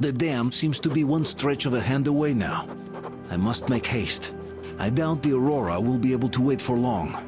The dam seems to be one stretch of a hand away now. I must make haste. I doubt the Aurora will be able to wait for long.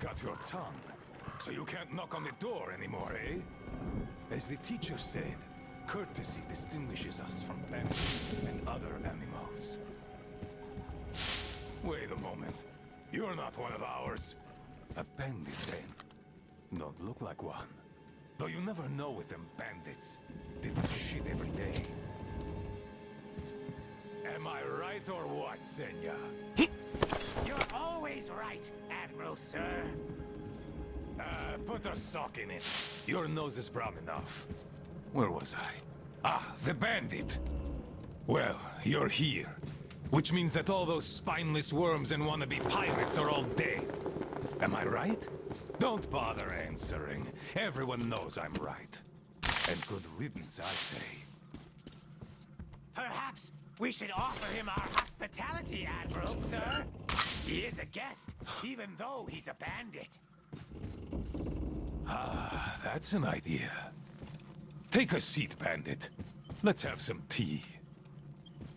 Got your tongue, so you can't knock on the door anymore, eh? As the teacher said, courtesy distinguishes us from bandits and other animals. Wait a moment. You're not one of ours. A bandit, then. Don't look like one. Though you never know with them bandits. Different shit every day. Am I right or what, Senya? You're always right, Admiral, sir. Put a sock in it. Your nose is brown enough. Where was I? Ah, the bandit! Well, you're here. Which means that all those spineless worms and wannabe pirates are all dead. Am I right? Don't bother answering. Everyone knows I'm right. And good riddance, I say. Perhaps we should offer him our hospitality, Admiral, sir. He is a guest, even though he's a bandit. Ah, that's an idea. Take a seat, bandit. Let's have some tea.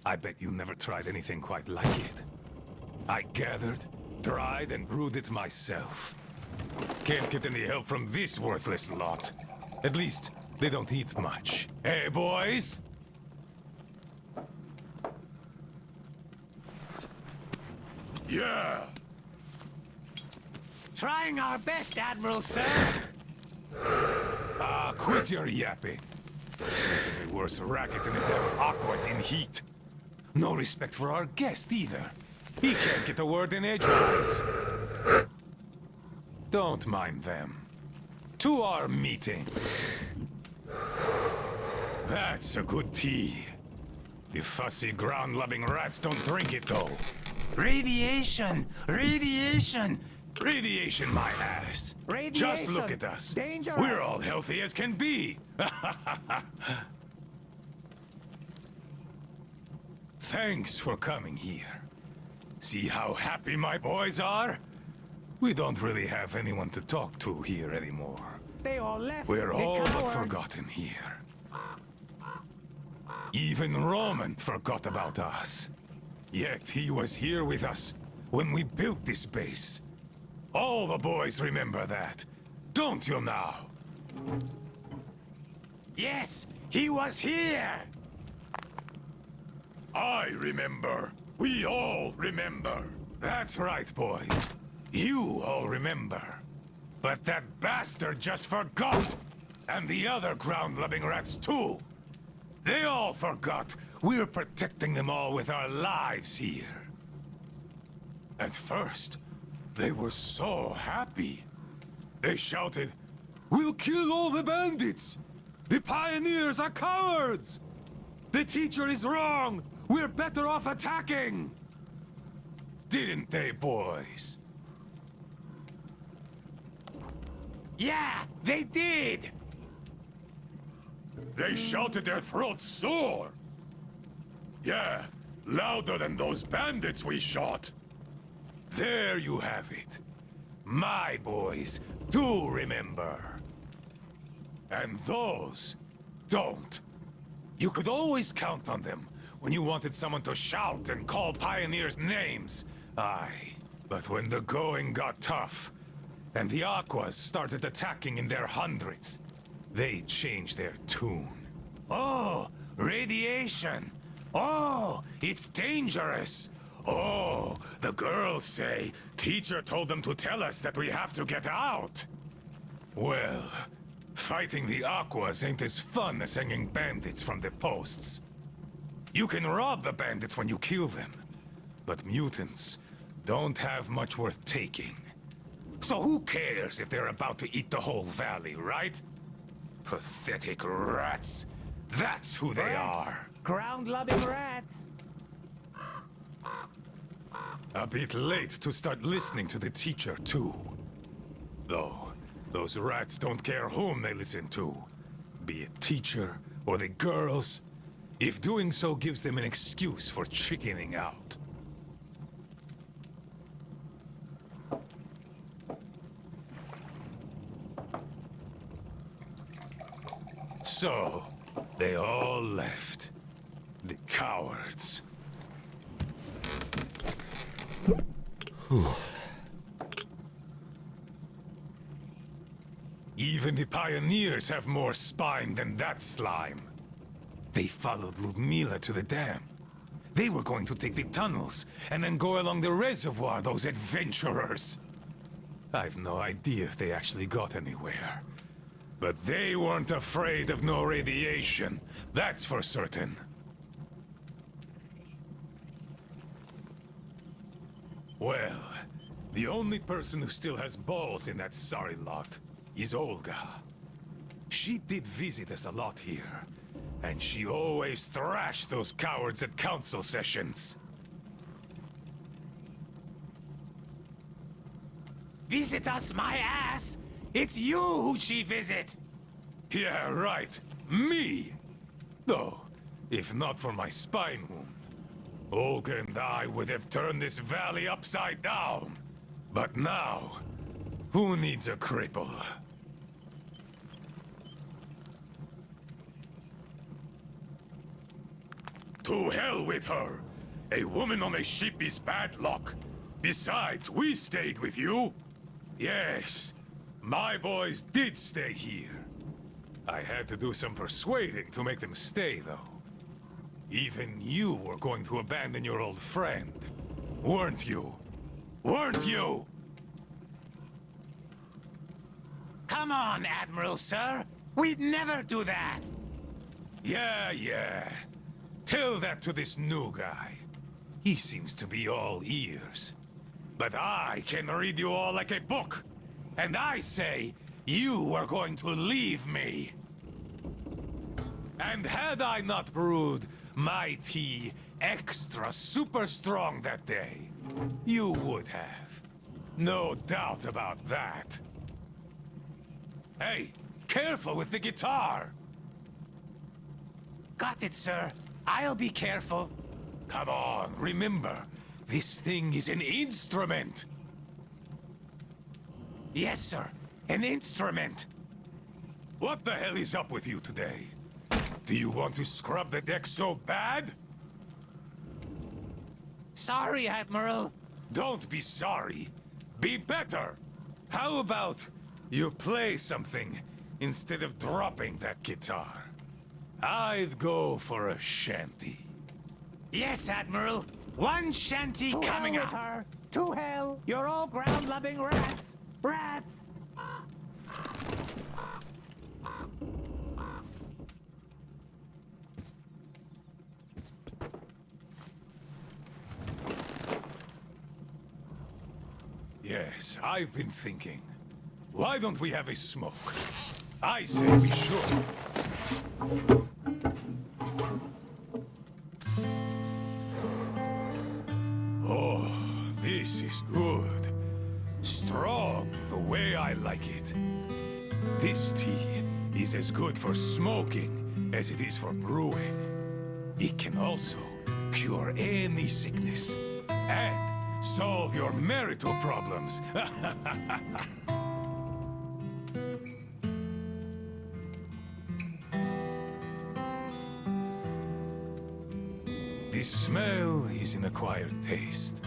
I bet you never tried anything quite like it. I gathered, dried, and brewed it myself. Can't get any help from this worthless lot. At least, they don't eat much. Hey, boys? Yeah! Trying our best, Admiral, sir. Ah, quit your yapping. Making a worse racket than it ever aquas in heat. No respect for our guest, either. He can't get a word in edgewise. Don't mind them. To our meeting. That's a good tea. The fussy ground-loving rats don't drink it, though. Radiation! Radiation! Radiation, my ass. Radiation! Just look at us. Dangerous! We're all healthy as can be. Thanks for coming here. See how happy my boys are? We don't really have anyone to talk to here anymore. They all left. We're the all but cowards. forgotten here. Even Roman forgot about us. Yet he was here with us when we built this base. All the boys remember that. Don't you now? Yes, he was here! I remember. We all remember. That's right, boys. You all remember. But that bastard just forgot! And the other ground-loving rats, too! They all forgot we're protecting them all with our lives here. At first, they were so happy. They shouted, "We'll kill all the bandits! The pioneers are cowards!" The teacher is wrong! We're better off attacking! Didn't they, boys? Yeah, they did! They shouted their throats sore! Yeah, louder than those bandits we shot! There you have it. My boys do remember. And those don't. You could always count on them when you wanted someone to shout and call pioneers names. Aye, but when the going got tough, and the Aquas started attacking in their hundreds, they changed their tune. Oh, radiation! Oh, it's dangerous! Oh, the girls say teacher told them to tell us that we have to get out! Well, fighting the Aquas ain't as fun as hanging bandits from the posts. You can rob the bandits when you kill them, but mutants don't have much worth taking. So who cares if they're about to eat the whole valley, right? Pathetic rats. That's who they are. Ground-loving rats! A bit late to start listening to the teacher, too. Though, those rats don't care whom they listen to. Be it teacher or the girls, if doing so gives them an excuse for chickening out. So, they all left. The cowards. Even the pioneers have more spine than that slime. They followed Ludmila to the dam. They were going to take the tunnels, and then go along the reservoir, those adventurers. I've no idea if they actually got anywhere. But they weren't afraid of no radiation, that's for certain. Well, the only person who still has balls in that sorry lot is Olga. She did visit us a lot here, and she always thrashed those cowards at council sessions. Visit us, my ass! It's you who she visit! Yeah, right. Me! Though, if not for my spine wound, Olga and I would have turned this valley upside down. But now, who needs a cripple? To hell with her! A woman on a ship is bad luck. Besides, we stayed with you. Yes, my boys did stay here. I had to do some persuading to make them stay, though. Even you were going to abandon your old friend, weren't you? Weren't you? Come on, Admiral, sir! We'd never do that! Yeah. Tell that to this new guy. He seems to be all ears. But I can read you all like a book. And I say, you were going to leave me. And had I not brewed my tea extra super strong that day, you would have. No doubt about that. Hey, careful with the guitar! Got it, sir. I'll be careful. Come on, remember, this thing is an instrument. Yes, sir. An instrument. What the hell is up with you today? Do you want to scrub the deck so bad? Sorry, Admiral. Don't be sorry. Be better. How about you play something instead of dropping that guitar? I'd go for a shanty. Yes, Admiral. One shanty coming up. Her. To hell. You're all ground-loving rats. Rats! Yes, I've been thinking. Why don't we have a smoke? I say we should. I like it. This tea is as good for smoking as it is for brewing. It can also cure any sickness and solve your marital problems. This smell is an acquired taste,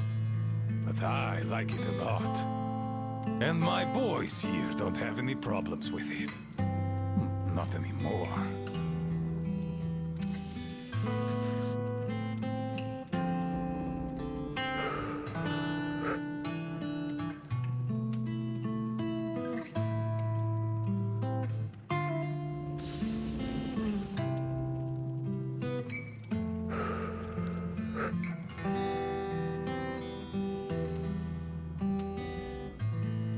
but I like it a lot. And my boys here don't have any problems with it. Not anymore.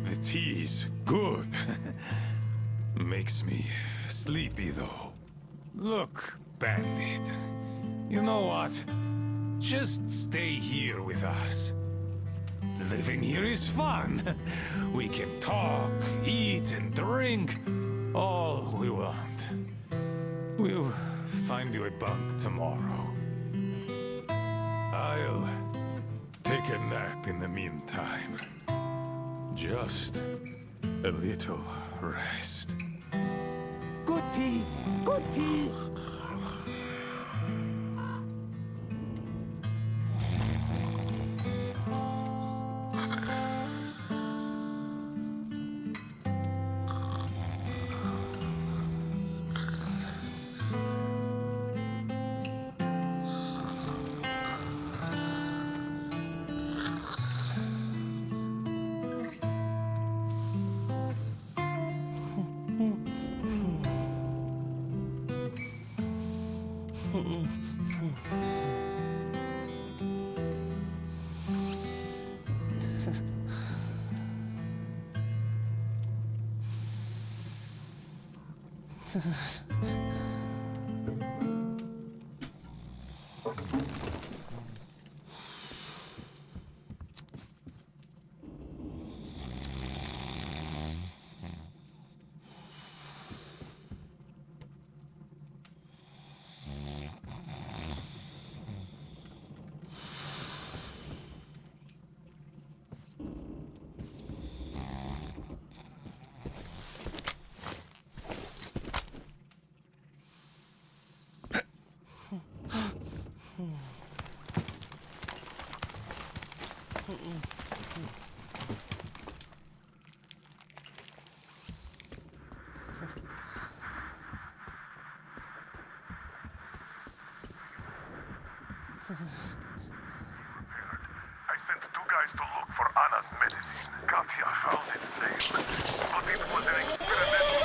The tea's good. Makes me sleepy, though. Look, Bandit. You know what? Just stay here with us. Living here is fun. We can talk, eat, and drink all we want. We'll find you a bunk tomorrow. I'll take a nap in the meantime. Just a little rest. Good tea. Good tea. I sent 2 guys to look for Anna's medicine. Katya found it safe, but it was an experimental...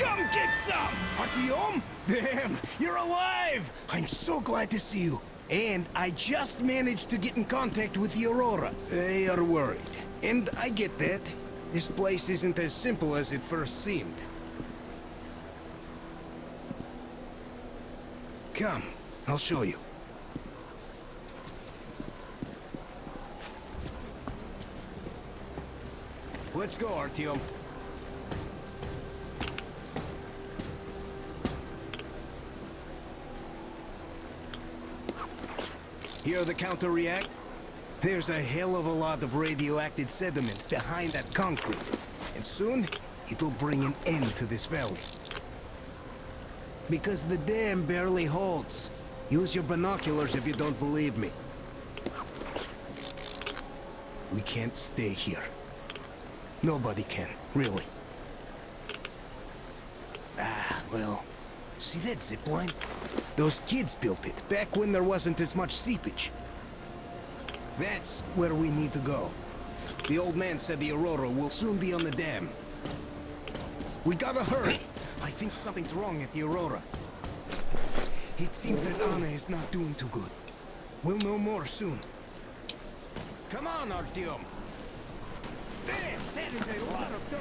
Come get some! Artyom? Damn, you're alive! I'm so glad to see you. And I just managed to get in contact with the Aurora. They are worried. And I get that. This place isn't as simple as it first seemed. Come, I'll show you. Let's go, Artyom. Hear the counter-react? There's a hell of a lot of radioactive sediment behind that concrete. And soon, it'll bring an end to this valley. Because the dam barely holds. Use your binoculars if you don't believe me. We can't stay here. Nobody can, really. Ah, well... See that zipline? Those kids built it, back when there wasn't as much seepage. That's where we need to go. The old man said the Aurora will soon be on the dam. We gotta hurry. I think something's wrong at the Aurora. It seems that Anna is not doing too good. We'll know more soon. Come on, Artyom. Damn, that is a lot of dirt.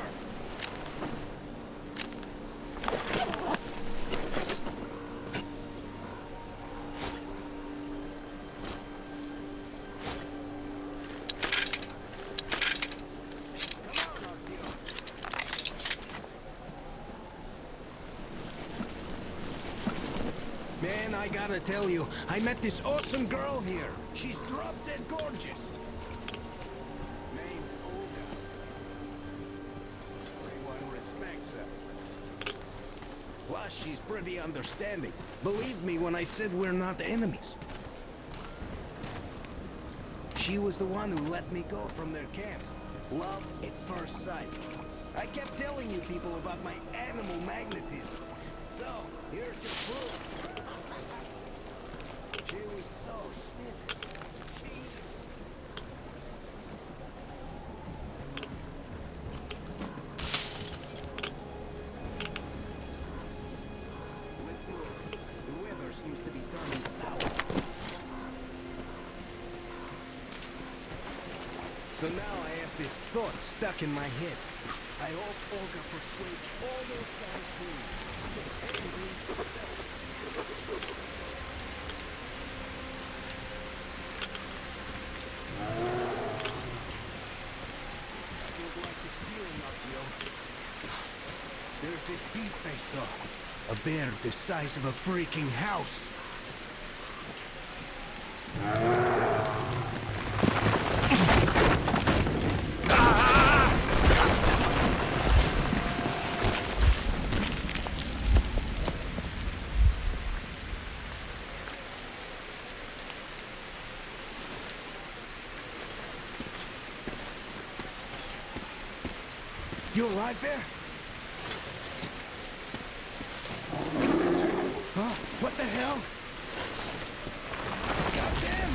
Man, I gotta tell you, I met this awesome girl here. She's drop-dead gorgeous. Name's Olga. Everyone respects her. Plus, she's pretty understanding. Believe me when I said we're not enemies. She was the one who let me go from their camp. Love at first sight. I kept telling you people about my animal magnetism. So, here's the proof. She was so snitty. Let's move. The weather seems to be turning south. So now I have this thought stuck in my head. I hope Olga persuades all those guys to get angry. There's this beast I saw. A bear the size of a freaking house. You alive there? Huh? What the hell? Goddamn!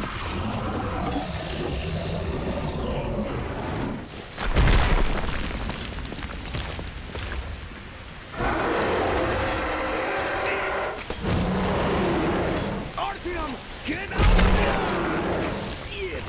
Artyom! Get out of there! Shit!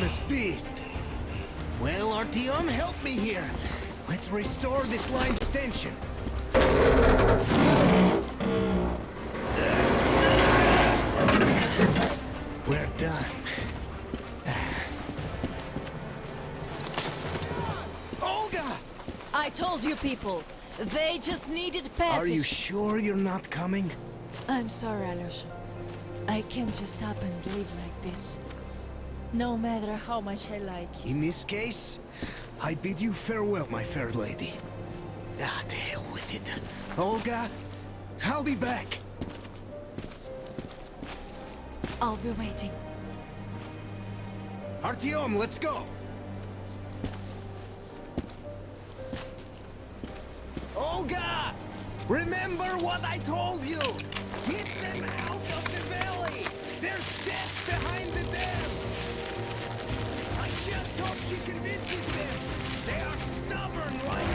Anna's beast. Well, Artyom, help me here. Let's restore this line's tension. We're done. Olga! I told you people. They just needed passage. Are you sure you're not coming? I'm sorry, Alyosha. I can't just up and leave like this. No matter how much I like you. In this case, I bid you farewell, my fair lady. Ah, to hell with it. Olga, I'll be back. I'll be waiting. Artyom, let's go! Olga! Remember what I told you! Get them out of the valley! There's death behind the dam! I just hope she convinces them! They are stubborn like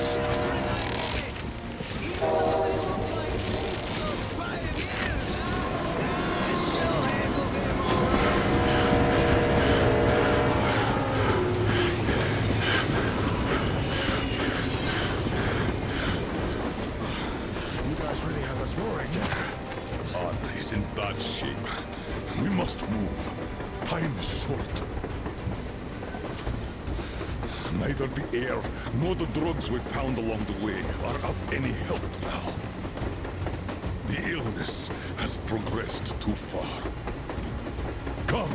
children like this! Even though they look like faceless pioneers, huh? She'll handle them all right! You guys really have us roaring there. Anna is in bad shape. We must move. Time is short. Neither the air nor the drugs we found along the way are of any help now. The illness has progressed too far. Come!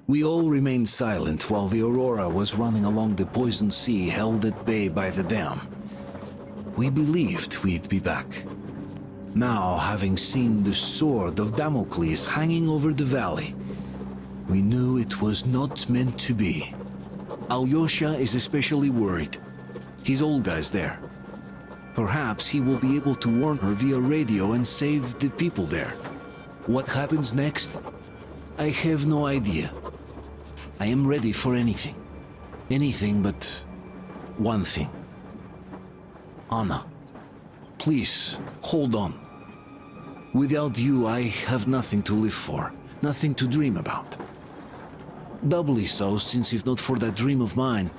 We all remained silent while the Aurora was running along the poison sea held at bay by the dam. We believed we'd be back. Now, having seen the sword of Damocles hanging over the valley, we knew it was not meant to be. Alyosha is especially worried. His Olga is there. Perhaps he will be able to warn her via radio and save the people there. What happens next? I have no idea. I am ready for anything. Anything but one thing. Anna, please, hold on. Without you, I have nothing to live for, nothing to dream about. Doubly so, since if not for that dream of mine,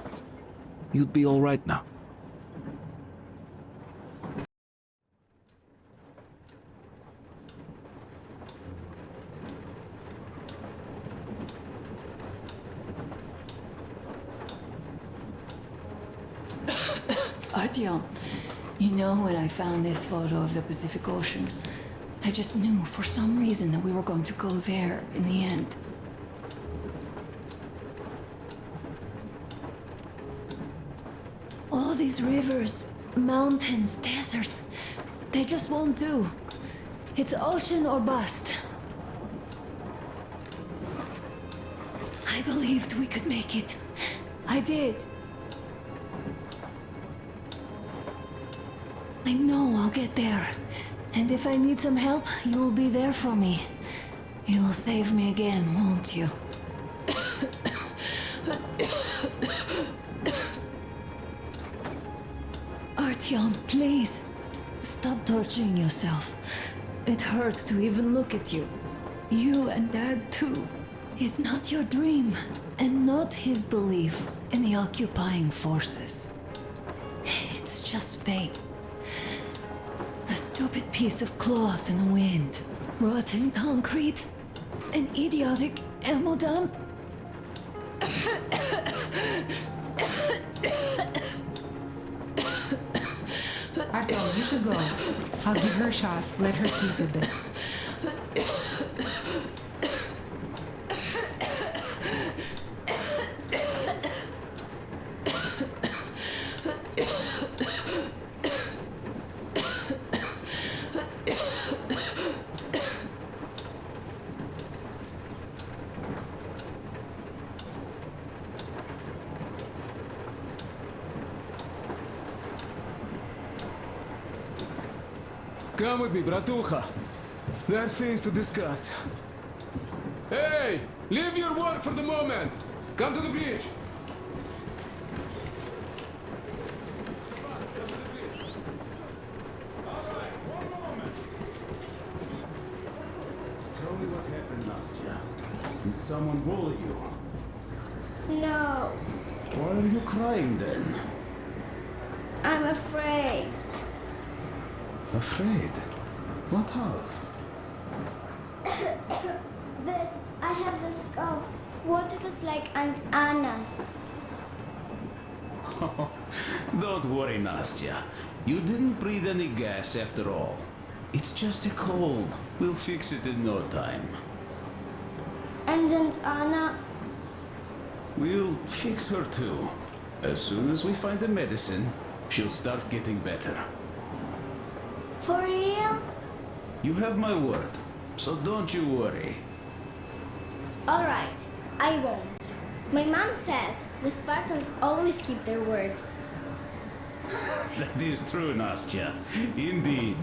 you'd be all right now. Artyom, you know when I found this photo of the Pacific Ocean, I just knew for some reason that we were going to go there in the end. All these rivers, mountains, deserts, they just won't do. It's ocean or bust. I believed we could make it. I did. I know I'll get there. And if I need some help, you'll be there for me. You'll save me again, won't you? Artyom, please. Stop torturing yourself. It hurts to even look at you. You and Dad too. It's not your dream, and not his belief in the occupying forces. It's just fate. A stupid piece of cloth in the wind. Rotten concrete. An idiotic ammo dump. Artyom, you should go. I'll give her a shot. Let her sleep a bit. Come with me, bratucha. There are things to discuss. Hey! Leave your work for the moment! Come to the bridge! me what happened, Nastya. Did someone bully you? No, Why are you crying then? I'm afraid. Afraid? What of? I have this scout. What if it's like Aunt Anna's? Don't worry, Nastya. You didn't breathe any gas after all. It's just a cold. We'll fix it in no time. And Aunt Anna? We'll fix her too. As soon as we find the medicine, she'll start getting better. For real? You have my word, so don't you worry. Alright, I won't. My mom says the Spartans always keep their word. That is true, Nastya. Indeed.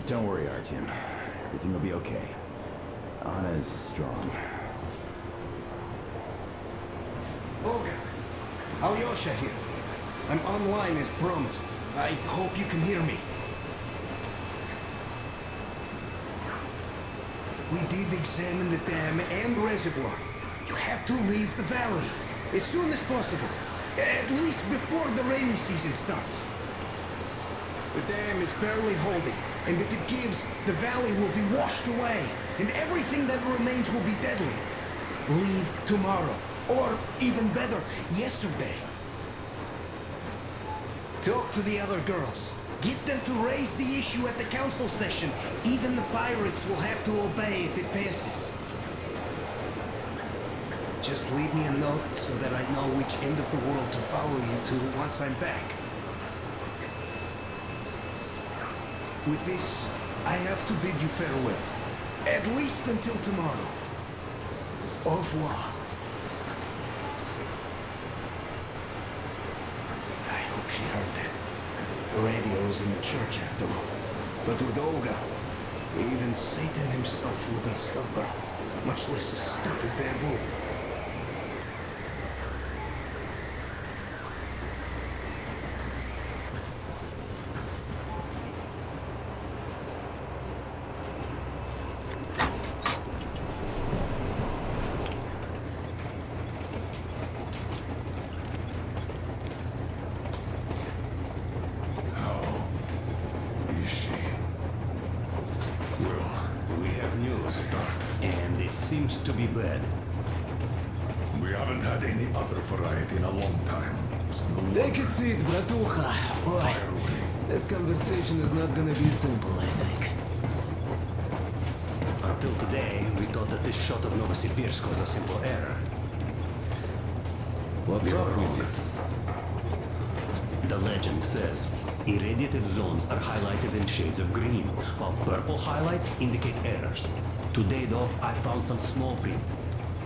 Don't worry, Artyom. Everything will be okay. Anna is strong. Olga, Alyosha here. I'm online as promised. I hope you can hear me. We did examine the dam and reservoir. You have to leave the valley as soon as possible. At least before the rainy season starts. The dam is barely holding, and if it gives, the valley will be washed away, and everything that remains will be deadly. Leave tomorrow, or even better, yesterday. Talk to the other girls. Get them to raise the issue at the council session. Even the pirates will have to obey if it passes. Just leave me a note so that I know which end of the world to follow you to once I'm back. With this, I have to bid you farewell. At least until tomorrow. Au revoir. I hope she heard that. The radio's in the church after all. But with Olga, even Satan himself wouldn't stop her. Much less a stupid taboo. Seems to be bad. We haven't had any other variety in a long time. So no Take a seat, Bratucha. Boy, fire away. this conversation is not gonna be simple, I think. Until today, we thought that this shot of Novosibirsk was a simple error. What's We up were with wrong. it? The legend says irradiated zones are highlighted in shades of green, while purple highlights indicate errors. Today, though, I found some small print.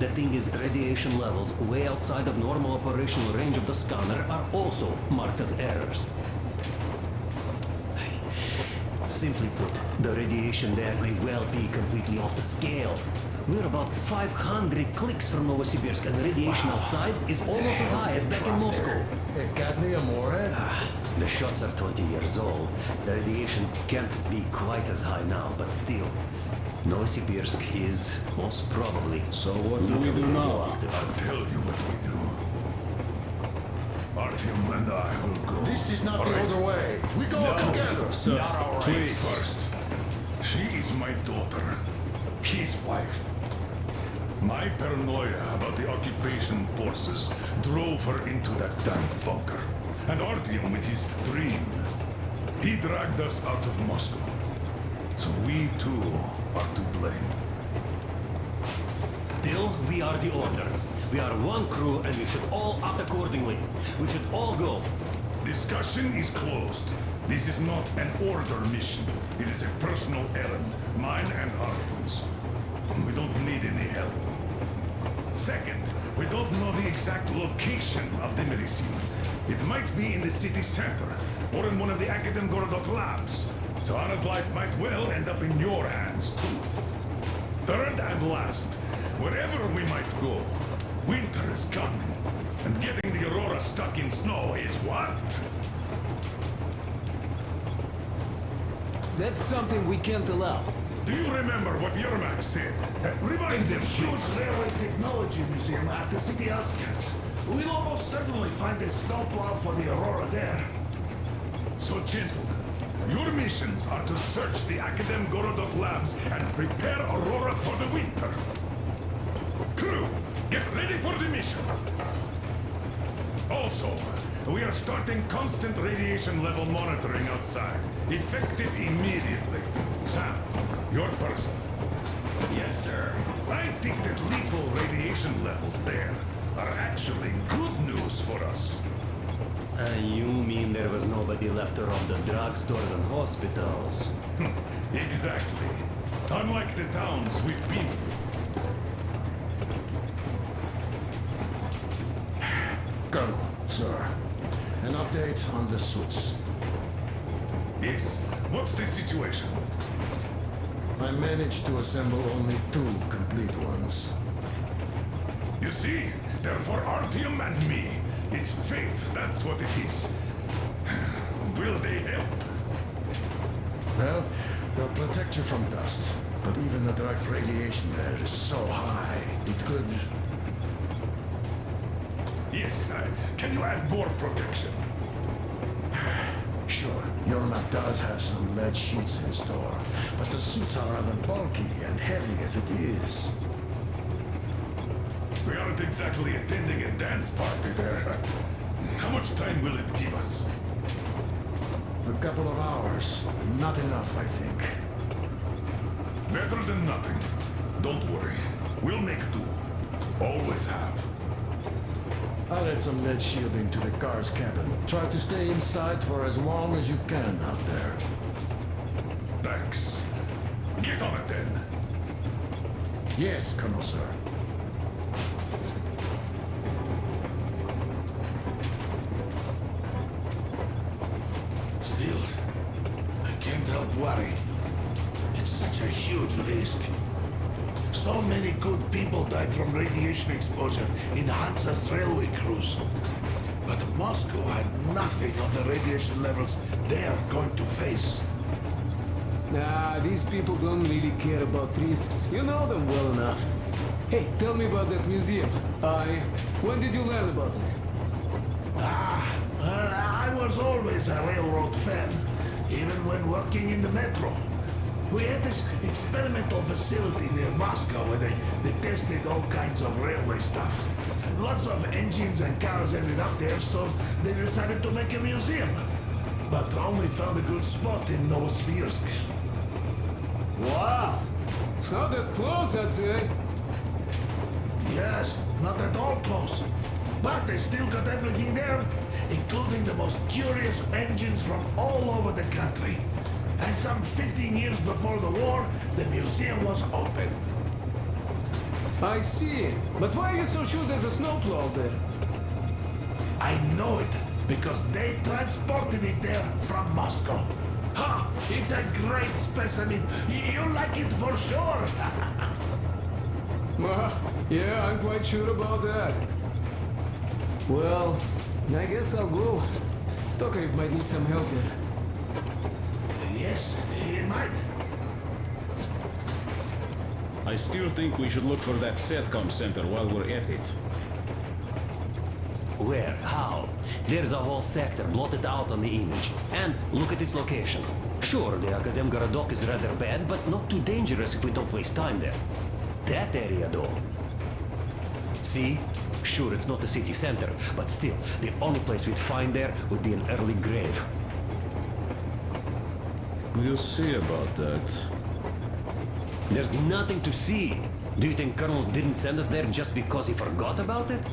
The thing is, radiation levels way outside of normal operational range of the scanner are also marked as errors. Simply put, the radiation there may well be completely off the scale. We're about 500 clicks from Novosibirsk, and the radiation outside is almost as high as back in Moscow. It got me a morehead. The shots are 20 years old. The radiation can't be quite as high now, but still. Novosibirsk is most probably... So what do we do now? I'll tell you what we do. Artyom and I will go. This is not All the right? other way. We go together. Sir, Not all right. please. First, she is my daughter, his wife. My paranoia about the occupation forces drove her into that damned bunker. And Artyom with his dream. He dragged us out of Moscow. So we too are to blame. Still, we are the Order. We are one crew and we should all act accordingly. We should all go. Discussion is closed. This is not an Order mission. It is a personal errand, mine and Artyom's. We don't need any help. Second, we don't know the exact location of the medicine. It might be in the city center, or in one of the Akademgorodok labs. So Anna's life might well end up in your hands, too. Third and last, wherever we might go, winter is coming. And getting the Aurora stuck in snow is what? That's something we can't allow. Do you remember what Yermak said? Remind There's a them, huge please. railway technology museum at the city outskirts. We'll almost certainly find a snowplow for the Aurora there. So, gentlemen, your missions are to search the Academ Gorodok labs and prepare Aurora for the winter. Crew, get ready for the mission. Also, we are starting constant radiation level monitoring outside. Effective immediately. Sam, you're first. Yes, sir. I think that lethal radiation levels there are actually good news for us. You mean there was nobody left to rob the drugstores and hospitals? Exactly. Unlike the towns we've been through. Colonel, sir. An update on the suits. Yes. What's the situation? I managed to assemble only 2 complete ones. You see, they're for Artyom and me. It's fate, that's what it is. Will they help? Well, they'll protect you from dust. But even the direct radiation there is so high, it could... Yes, can you add more protection? Sure, Yermak does have some lead sheets in store, but the suits are rather bulky and heavy as it is. We aren't exactly attending a dance party there. How much time will it give us? A couple of hours. Not enough, I think. Better than nothing. Don't worry. We'll make do. Always have. I'll add some lead shielding to the car's cabin. Try to stay inside for as long as you can out there. Thanks. Get on it then. Yes, Colonel, sir. Still, I can't help worry. It's such a huge risk. So many good people died from radiation exposure in Hansa's railway crews. But Moscow had nothing on the radiation levels they're going to face. Nah, these people don't really care about risks. You know them well enough. Hey, tell me about that museum. When did you learn about it? I was always a railroad fan, even when working in the metro. We had this experimental facility near Moscow where they tested all kinds of railway stuff. And lots of engines and cars ended up there, so they decided to make a museum. But only found a good spot in Novosibirsk. Wow! It's not that close, I'd say. Yes, not at all close. But they still got everything there, including the most curious engines from all over the country. And some 15 years before the war, the museum was opened. I see. But why are you so sure there's a snowplow there? I know it, because they transported it there from Moscow. Ha! It's a great specimen. You'll like it for sure. Yeah, I'm quite sure about that. Well, I guess I'll go. Tokarev might need some help there. Yes, he might. I still think we should look for that SATCOM center while we're at it. Where? How? There's a whole sector blotted out on the image. And look at its location. Sure, the Academ Gorodok is rather bad, but not too dangerous if we don't waste time there. That area, though. See? Sure, it's not the city center, but still, the only place we'd find there would be an early grave. We'll see about that. There's nothing to see. Do you think Colonel didn't send us there just because he forgot about it?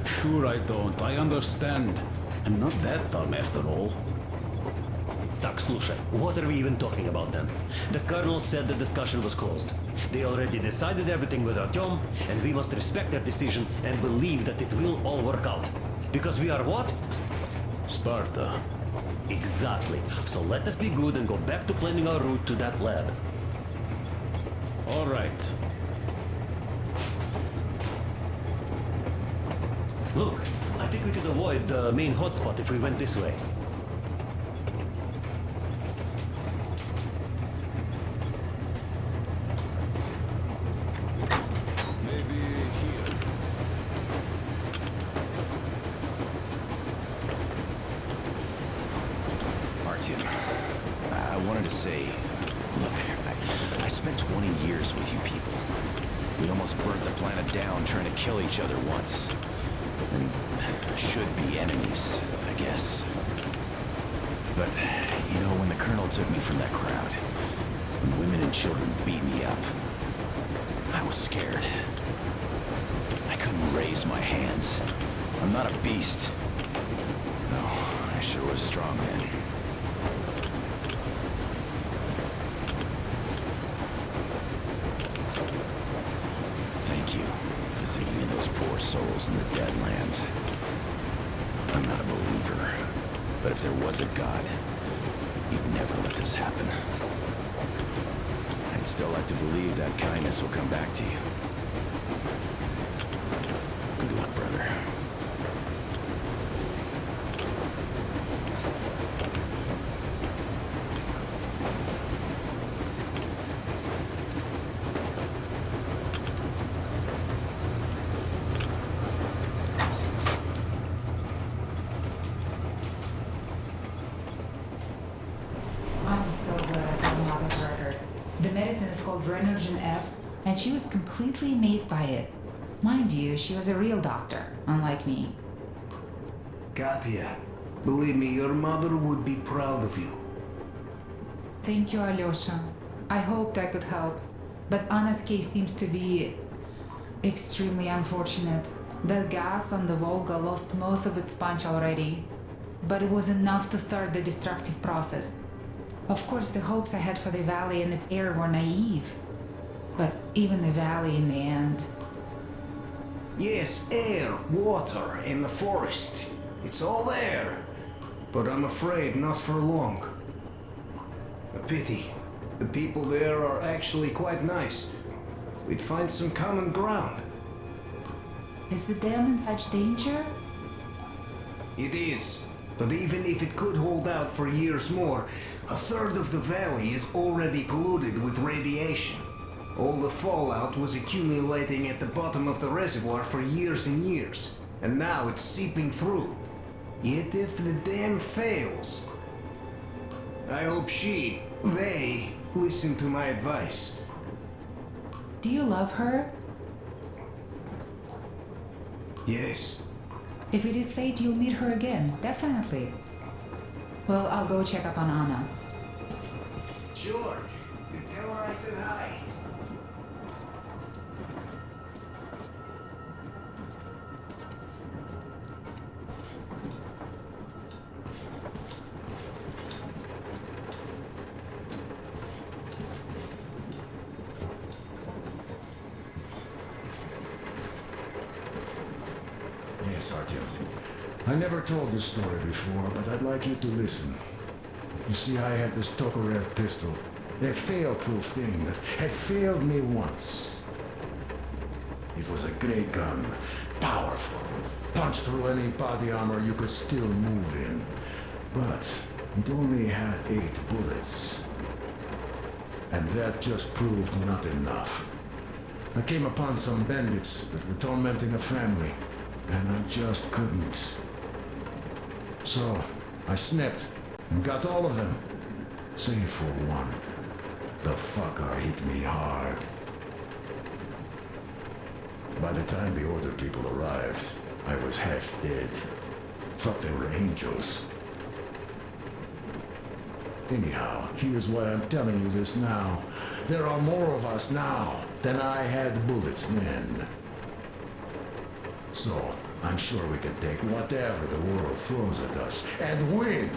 Sure I don't. I understand. I'm not that dumb after all. Так, слушай, what are we even talking about then? The Colonel said the discussion was closed. They already decided everything with Artyom, and we must respect their decision and believe that it will all work out. Because we are what? Sparta. Exactly. So let us be good and go back to planning our route to that lab. All right. Look, I think we could avoid the main hotspot if we went this way. Artyom. I wanted to say, look, I spent 20 years with you people. We almost burnt the planet down trying to kill each other once. And should be enemies, I guess. But, you know, when the Colonel took me from that crowd, when women and children beat me up, I was scared. I couldn't raise my hands. I'm not a beast. No, I sure was strong then. Thank you for thinking of those poor souls in the Deadlands. I'm not a believer, but if there was a God, he'd never let this happen. I'd still like to believe that kindness will come back to you. Good luck, brother. I'm so glad I found Mother's record. The medicine is called Renergen F, and she was completely amazed by it. Mind you, she was a real doctor, unlike me. Katya, believe me, your mother would be proud of you. Thank you, Alyosha. I hoped I could help, but Anna's case seems to be extremely unfortunate. The gas on the Volga lost most of its punch already, but it was enough to start the destructive process. Of course, the hopes I had for the valley and its air were naive, but even the valley in the end. Yes, air, water, and the forest. It's all there. But I'm afraid not for long. A pity. The people there are actually quite nice. We'd find some common ground. Is the dam in such danger? It is. But even if it could hold out for years more, a third of the valley is already polluted with radiation. All the fallout was accumulating at the bottom of the reservoir for years and years, and now it's seeping through. Yet if the dam fails, I hope they listen to my advice. Do you love her? Yes. If it is fate, you'll meet her again, definitely. Well, I'll go check up on Anna. Sure. Tell her I said hi. Yes, Artyom. I never told this story before, but I'd like you to listen. You see, I had this Tokarev pistol. A fail-proof thing that had failed me once. It was a great gun. Powerful. Punched through any body armor you could still move in. But it only had 8 bullets. And that just proved not enough. I came upon some bandits that were tormenting a family, and I just couldn't. So, I snipped and got all of them, save for one. The fucker hit me hard. By the time the Order people arrived, I was half dead. Thought they were angels. Anyhow, here's why I'm telling you this now. There are more of us now than I had bullets then. So, I'm sure we can take whatever the world throws at us and win!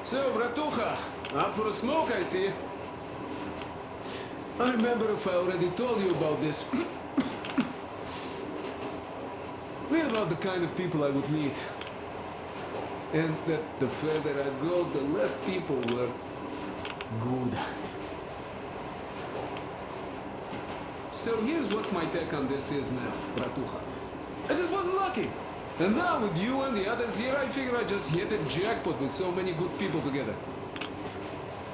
So, Bratucha, out for a smoke, I see. I remember if I already told you about this. Read about the kind of people I would meet. And that the further I'd go, the less people were good. So here's what my take on this is now, Bratucha. I just wasn't lucky. And now with you and the others here, I figure I just hit a jackpot with so many good people together.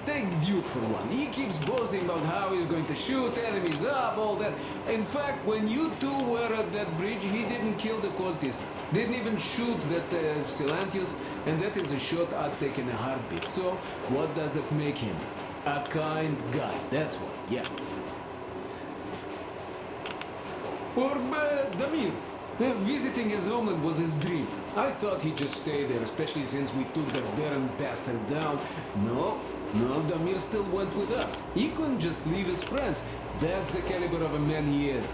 Take Duke for one. He keeps boasting about how he's going to shoot enemies up, all that. In fact, when you two were at that bridge, he didn't kill the cultist. Didn't even shoot that Silantius, and that is a shot I'd take in a heartbeat. So, what does that make him? A kind guy, that's what, yeah. Or Damir. Visiting his homeland was his dream. I thought he'd just stay there, especially since we took that Baron bastard down. No, Damir still went with us. He couldn't just leave his friends. That's the caliber of a man he is.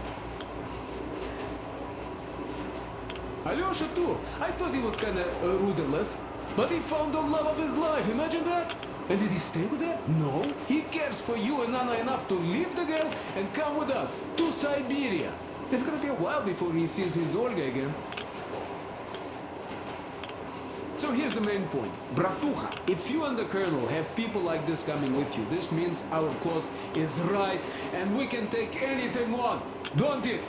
Alyosha too. I thought he was kinda rudderless, but he found the love of his life. Imagine that. And did he stay with that? No. He cares for you and Anna enough to leave the girl and come with us to Siberia. It's gonna be a while before he sees his Olga again. So here's the main point. Bratucha, if you and the Colonel have people like this coming with you, this means our cause is right and we can take anything on, don't it?